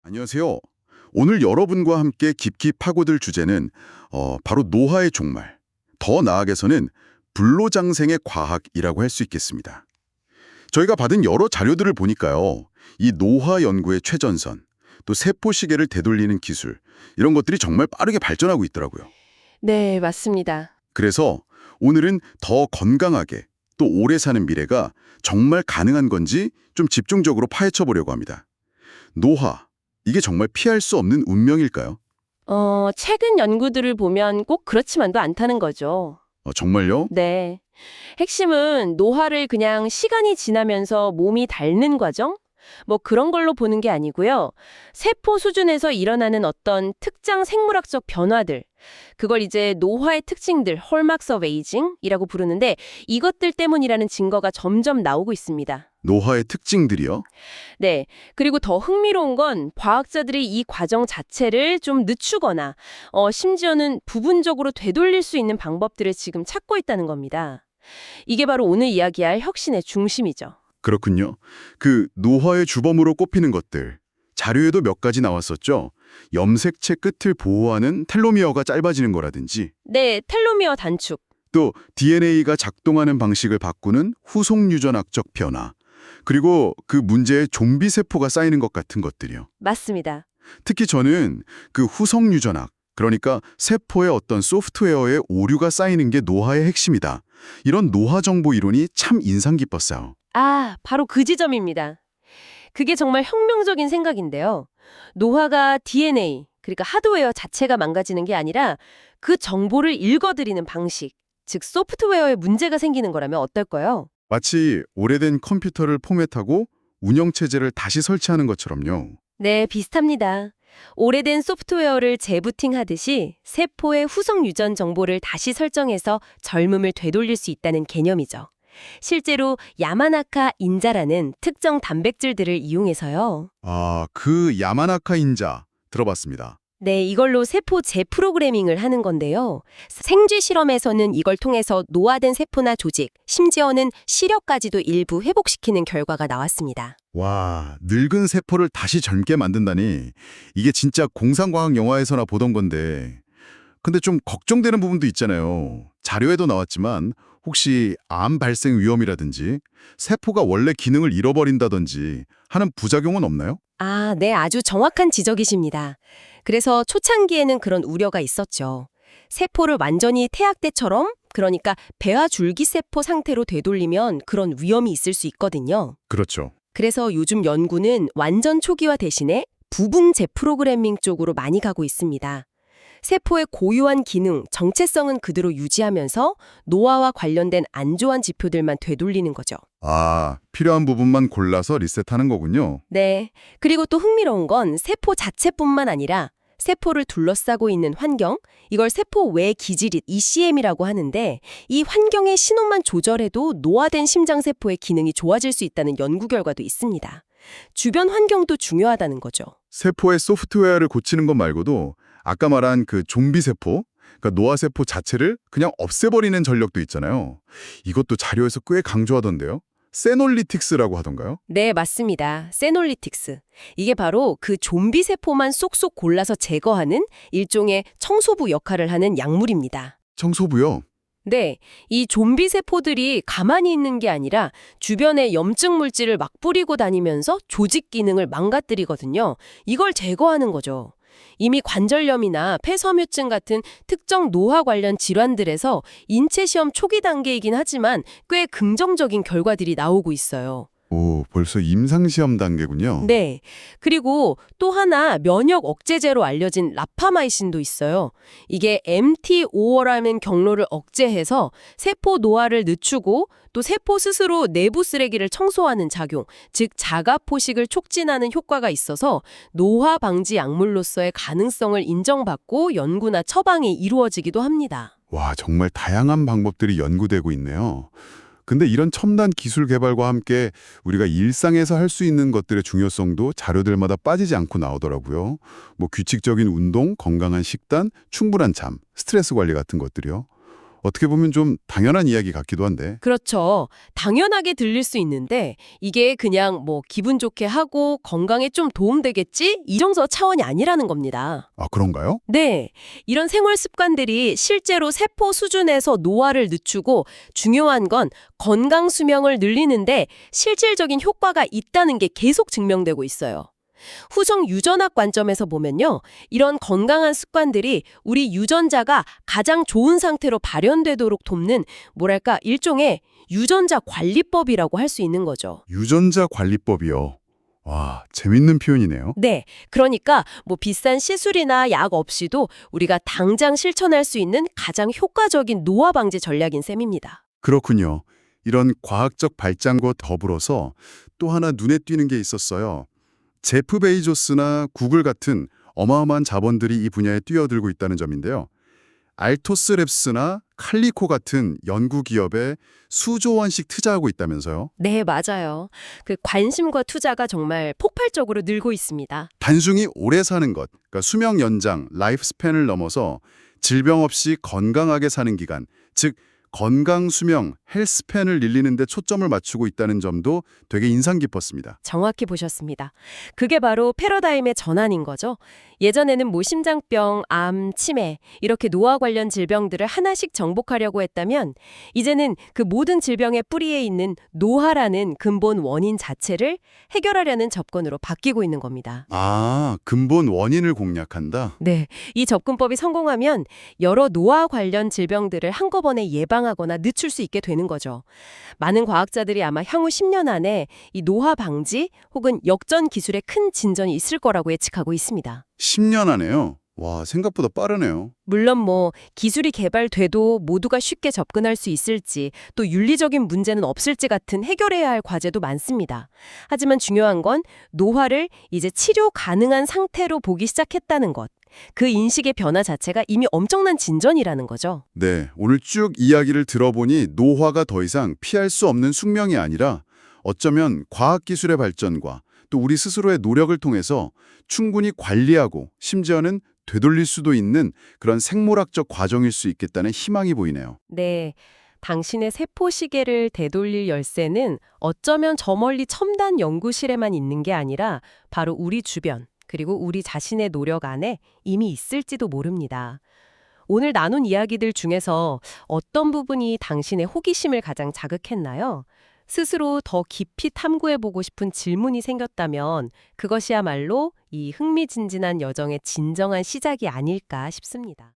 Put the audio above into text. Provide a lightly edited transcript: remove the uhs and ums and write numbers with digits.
안녕하세요. 오늘 여러분과 함께 깊이 파고들 주제는 바로 노화의 종말, 더 나아가서는 불로장생의 과학이라고 할 수 있겠습니다. 저희가 받은 여러 자료들을 보니까요. 이 노화 연구의 최전선, 또 세포 시계를 되돌리는 기술, 이런 것들이 정말 빠르게 발전하고 있더라고요. 네, 맞습니다. 그래서 오늘은 더 건강하게 또 오래 사는 미래가 정말 가능한 건지 좀 집중적으로 파헤쳐 보려고 합니다. 노화, 이게 정말 피할 수 없는 운명일까요? 최근 연구들을 보면 꼭 그렇지만도 않다는 거죠. 정말요? 네. 핵심은 노화를 그냥 시간이 지나면서 몸이 닳는 과정? 뭐 그런 걸로 보는 게 아니고요. 세포 수준에서 일어나는 어떤 특정 생물학적 변화들, 그걸 이제 노화의 특징들, 홀막스 오브 에이징이라고 부르는데 이것들 때문이라는 증거가 점점 나오고 있습니다. 노화의 특징들이요? 네. 그리고 더 흥미로운 건 과학자들이 이 과정 자체를 좀 늦추거나 심지어는 부분적으로 되돌릴 수 있는 방법들을 지금 찾고 있다는 겁니다. 이게 바로 오늘 이야기할 혁신의 중심이죠. 그렇군요. 그 노화의 주범으로 꼽히는 것들, 자료에도 몇 가지 나왔었죠. 염색체 끝을 보호하는 텔로미어가 짧아지는 거라든지, 네, 텔로미어 단축. 또 DNA가 작동하는 방식을 바꾸는 후속 유전학적 변화, 그리고 그 문제에 좀비 세포가 쌓이는 것 같은 것들이요. 맞습니다. 특히 저는 그 후속 유전학, 그러니까 세포의 어떤 소프트웨어에 오류가 쌓이는 게 노화의 핵심이다. 이런 노화 정보 이론이 참 인상 깊었어요. 아, 바로 그 지점입니다. 그게 정말 혁명적인 생각인데요. 노화가 DNA, 그러니까 하드웨어 자체가 망가지는 게 아니라 그 정보를 읽어들이는 방식, 즉 소프트웨어에 문제가 생기는 거라면 어떨까요? 마치 오래된 컴퓨터를 포맷하고 운영체제를 다시 설치하는 것처럼요. 네, 비슷합니다. 오래된 소프트웨어를 재부팅하듯이 세포의 후속 유전 정보를 다시 설정해서 젊음을 되돌릴 수 있다는 개념이죠. 실제로 야마나카 인자라는 특정 단백질들을 이용해서요. 아, 그 야마나카 인자 들어봤습니다. 네, 이걸로 세포 재프로그래밍을 하는 건데요. 생쥐 실험에서는 이걸 통해서 노화된 세포나 조직, 심지어는 시력까지도 일부 회복시키는 결과가 나왔습니다. 와, 늙은 세포를 다시 젊게 만든다니 이게 진짜 공상과학 영화에서나 보던 건데 근데 좀 걱정되는 부분도 있잖아요. 자료에도 나왔지만 혹시 암 발생 위험이라든지 세포가 원래 기능을 잃어버린다든지 하는 부작용은 없나요? 아, 네, 아주 정확한 지적이십니다. 그래서 초창기에는 그런 우려가 있었죠. 세포를 완전히 태학 때처럼, 그러니까 배아 줄기세포 상태로 되돌리면 그런 위험이 있을 수 있거든요. 그렇죠. 그래서 요즘 연구는 완전 초기화 대신에 부분 재프로그래밍 쪽으로 많이 가고 있습니다. 세포의 고유한 기능, 정체성은 그대로 유지하면서 노화와 관련된 안 좋은 지표들만 되돌리는 거죠. 아, 필요한 부분만 골라서 리셋하는 거군요. 네. 그리고 또 흥미로운 건 세포 자체뿐만 아니라 세포를 둘러싸고 있는 환경, 이걸 세포 외 기질릿 ECM이라고 하는데 이 환경의 신호만 조절해도 노화된 심장세포의 기능이 좋아질 수 있다는 연구 결과도 있습니다. 주변 환경도 중요하다는 거죠. 세포의 소프트웨어를 고치는 것 말고도 아까 말한 그 좀비 세포, 그러니까 노화세포 자체를 그냥 없애버리는 전력도 있잖아요. 이것도 자료에서 꽤 강조하던데요. 세놀리틱스라고 하던가요? 네, 맞습니다. 세놀리틱스. 이게 바로 그 좀비 세포만 쏙쏙 골라서 제거하는 일종의 청소부 역할을 하는 약물입니다. 청소부요. 네, 이 좀비 세포들이 가만히 있는 게 아니라 주변에 염증 물질을 막 뿌리고 다니면서 조직 기능을 망가뜨리거든요. 이걸 제거하는 거죠. 이미 관절염이나 폐섬유증 같은 특정 노화 관련 질환들에서 인체 시험 초기 단계이긴 하지만 꽤 긍정적인 결과들이 나오고 있어요. 오, 벌써 임상시험 단계군요. 네. 그리고 또 하나 면역 억제제로 알려진 라파마이신도 있어요. 이게 MT5라는 경로를 억제해서 세포 노화를 늦추고 또 세포 스스로 내부 쓰레기를 청소하는 작용, 즉 자가 포식을 촉진하는 효과가 있어서 노화 방지 약물로서의 가능성을 인정받고 연구나 처방이 이루어지기도 합니다. 와, 정말 다양한 방법들이 연구되고 있네요. 근데 이런 첨단 기술 개발과 함께 우리가 일상에서 할 수 있는 것들의 중요성도 자료들마다 빠지지 않고 나오더라고요. 뭐 규칙적인 운동, 건강한 식단, 충분한 잠, 스트레스 관리 같은 것들이요. 어떻게 보면 좀 당연한 이야기 같기도 한데. 그렇죠. 당연하게 들릴 수 있는데 이게 그냥 뭐 기분 좋게 하고 건강에 좀 도움되겠지? 이 정도 차원이 아니라는 겁니다. 아, 그런가요? 네. 이런 생활 습관들이 실제로 세포 수준에서 노화를 늦추고 중요한 건 건강 수명을 늘리는데 실질적인 효과가 있다는 게 계속 증명되고 있어요. 후성 유전학 관점에서 보면요. 이런 건강한 습관들이 우리 유전자가 가장 좋은 상태로 발현되도록 돕는 뭐랄까 일종의 유전자 관리법이라고 할 수 있는 거죠. 유전자 관리법이요. 와, 재밌는 표현이네요. 네. 그러니까 뭐 비싼 시술이나 약 없이도 우리가 당장 실천할 수 있는 가장 효과적인 노화 방지 전략인 셈입니다. 그렇군요. 이런 과학적 발전과 더불어서 또 하나 눈에 띄는 게 있었어요. 제프 베이조스나 구글 같은 어마어마한 자본들이 이 분야에 뛰어들고 있다는 점인데요. 알토스 랩스나 칼리코 같은 연구 기업에 수조 원씩 투자하고 있다면서요. 네, 맞아요. 그 관심과 투자가 정말 폭발적으로 늘고 있습니다. 단순히 오래 사는 것, 그러니까 수명 연장, 라이프 스팬을 넘어서 질병 없이 건강하게 사는 기간, 즉 건강 수명, 헬스팬을 늘리는 데 초점을 맞추고 있다는 점도 되게 인상 깊었습니다. 정확히 보셨습니다. 그게 바로 패러다임의 전환인 거죠. 예전에는 뭐 심장병, 암, 치매 이렇게 노화 관련 질병들을 하나씩 정복하려고 했다면 이제는 그 모든 질병의 뿌리에 있는 노화라는 근본 원인 자체를 해결하려는 접근으로 바뀌고 있는 겁니다. 아, 근본 원인을 공략한다? 네, 이 접근법이 성공하면 여러 노화 관련 질병들을 한꺼번에 예방하거나 늦출 수 있게 되는 거죠. 많은 과학자들이 아마 향후 10년 안에 이 노화 방지 혹은 역전 기술에 큰 진전이 있을 거라고 예측하고 있습니다. 10년 안에요? 와, 생각보다 빠르네요. 물론 뭐 기술이 개발돼도 모두가 쉽게 접근할 수 있을지 또 윤리적인 문제는 없을지 같은 해결해야 할 과제도 많습니다. 하지만 중요한 건 노화를 이제 치료 가능한 상태로 보기 시작했다는 것. 그 인식의 변화 자체가 이미 엄청난 진전이라는 거죠. 네, 오늘 쭉 이야기를 들어보니 노화가 더 이상 피할 수 없는 숙명이 아니라 어쩌면 과학기술의 발전과 또 우리 스스로의 노력을 통해서 충분히 관리하고 심지어는 되돌릴 수도 있는 그런 생물학적 과정일 수 있겠다는 희망이 보이네요. 네. 당신의 세포 시계를 되돌릴 열쇠는 어쩌면 저 멀리 첨단 연구실에만 있는 게 아니라 바로 우리 주변, 그리고 우리 자신의 노력 안에 이미 있을지도 모릅니다. 오늘 나눈 이야기들 중에서 어떤 부분이 당신의 호기심을 가장 자극했나요? 스스로 더 깊이 탐구해보고 싶은 질문이 생겼다면 그것이야말로 이 흥미진진한 여정의 진정한 시작이 아닐까 싶습니다.